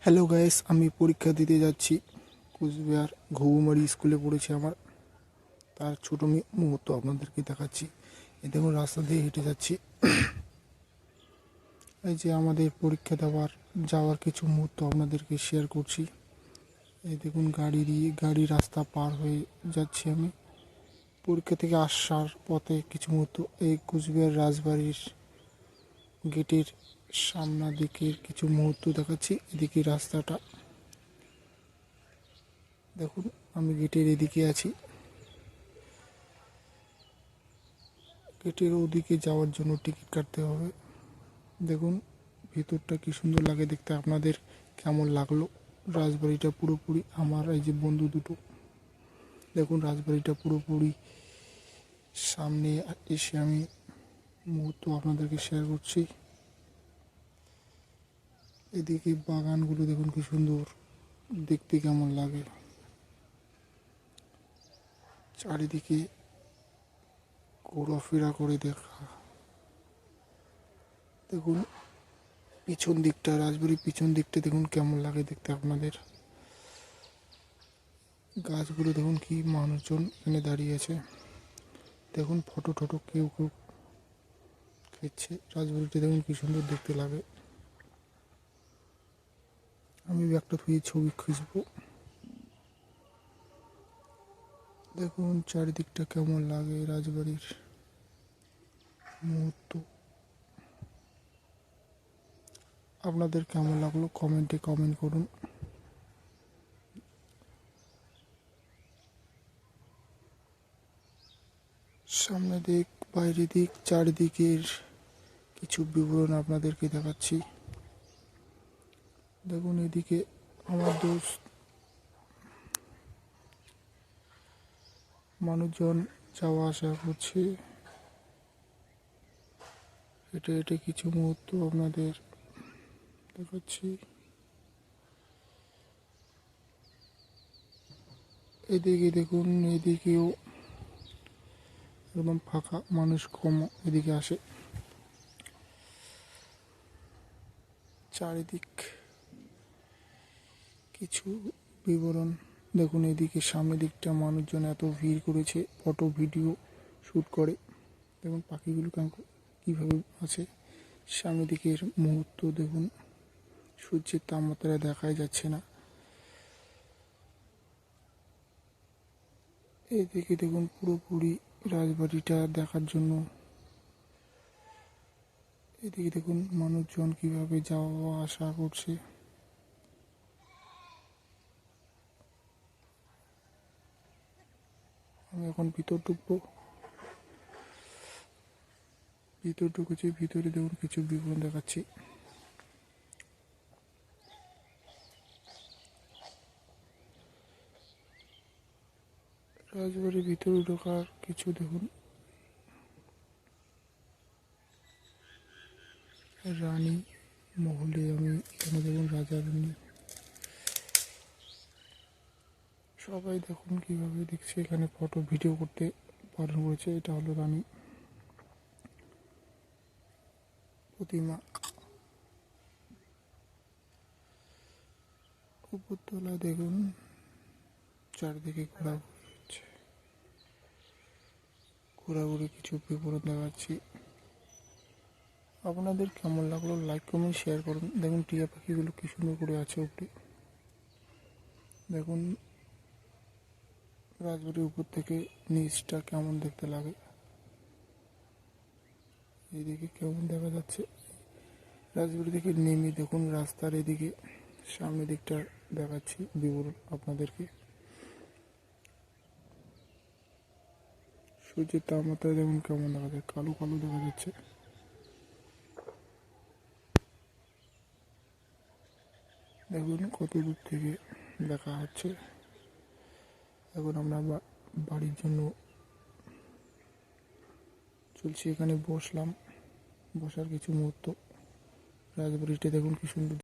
Hello guys, আমি পরীক্ষা দিতে যাচ্ছি। কুচবিহার ঘুঘুমারি স্কুলে পড়েছি আমার। তার ছোটো মুহূর্ত আপনাদেরকে দেখাচ্ছি। এই দেখুন, রাস্তা দিয়ে হেঁটে যাচ্ছি। এই যে আমাদের পরীক্ষা যাওয়ার কিছু মুহূর্ত আপনাদেরকে শেয়ার করছি। এই দেখুন, গাড়ি রাস্তা পার হয়ে যাচ্ছি আমি। পরীক্ষা থেকে আসার পথে কিছু মুহূর্ত এই কুচবিহার রাজবাড়ির গেটের সামনের দিকের কিছু মুহূর্ত দেখাচ্ছি। এদিকে রাস্তাটা দেখুন, আমি গেটের এদিকে আছি। গেটের ওদিকে যাওয়ার জন্য টিকিট কাটতে হবে। দেখুন ভিতরটা কি সুন্দর লাগে দেখতে। আপনাদের কেমন লাগলো? রাজবাড়িটা পুরোপুরি আমার, এই যে বন্ধু দুটো, দেখুন রাজবাড়িটা পুরোপুরি সামনে এসে আমি মুহূর্ত আপনাদেরকে শেয়ার করছি। এদিকে বাগানগুলো দেখুন কি সুন্দর দেখতে, কেমন লাগে। চারিদিকে ঘোরাফেরা করে দেখা। দেখুন পিছন দিকটা, রাজবাড়ির পিছন দিকটা দেখুন কেমন লাগে দেখতে আপনাদের। গাছগুলো দেখুন, কি মানুষজন এখানে দাঁড়িয়ে আছে। দেখুন ফটো টটো কেউ খেচ্ছে। রাজবাড়িটা দেখুন কি সুন্দর দেখতে লাগে। আমি একটা থুয়ে ছবি খুঁজবো। দেখুন চারিদিকটা কেমন লাগে রাজবাড়ির মুহূর্ত। আপনাদের কেমন লাগলো কমেন্টে কমেন্ট করুন। সামনে দিক, বাইরে দিক, চারিদিকের কিছু বিবরণ আপনাদেরকে দেখাচ্ছি। দেখুন এদিকে আমার দোস্ত, মানুষজন যাওয়া আসা করছে। হেঁটে হেঁটে কিছু মুহূর্ত আপনাদের দেখাচ্ছি। এদিকে দেখুন, এদিকেও একদম ফাঁকা, মানুষ কম এদিকে আসে। চারিদিক কিছু বিবরণ দেখুন। এদিকে সামনের দিকটা মানুষজন এত ভিড় করেছে, ফটো ভিডিও শ্যুট করে। দেখুন পাখিগুলো কীভাবে আছে। সামনের দিকের মুহূর্ত দেখুন, সূর্যের তাপমাত্রা দেখাই যাচ্ছে না। এদিকে দেখুন পুরোপুরি রাজবাড়িটা দেখার জন্য। এদিকে দেখুন মানুষজন কিভাবে যাওয়া আসা করছে। আমি এখন ভিতর ঢুকেছি। ভিতরে দেখুন কিছু বিবরণ দেখাচ্ছি। রাজবাড়ির ভিতরে ঢোকার কিছু দেখুন, রানী মহলে আমি এখানে দেখুন রাজা রানী সবাই দেখুন কিভাবে দেখছে। এখানে ফটো ভিডিও করতে বারণ করেছে। এটা হলো রানী প্রতিমা। উপরতলা দেখুন, চারিদিকে ঘোরাঘুরি কিছু বিবরণ দেখাচ্ছি। আপনাদের কেমন লাগলো লাইক কমেন্ট শেয়ার করুন। দেখুন টিয়া পাখিগুলো কি সুন্দর করে আছে উপরে। দেখুন রাজবাড়ির উপর থেকে নিচটা কেমন দেখতে লাগে। এইদিকে কেমন দেখা যাচ্ছে। রাজবাড়ি থেকে নেমে দেখুন রাস্তার এদিকে সামনের দিকটা দেখাচ্ছি বিবরণ আপনাদেরকে। সূর্যের তাপমাত্রা দেখুন কেমন দেখা যায়, কালো কালো দেখা যাচ্ছে। দেখুন কত দূর থেকে দেখা হচ্ছে। এখন আমরা বাড়ির জন্য চলছি। এখানে বসলাম, বসার কিছু মুহূর্ত। রাজবাড়িটা দেখুন কি সুন্দর।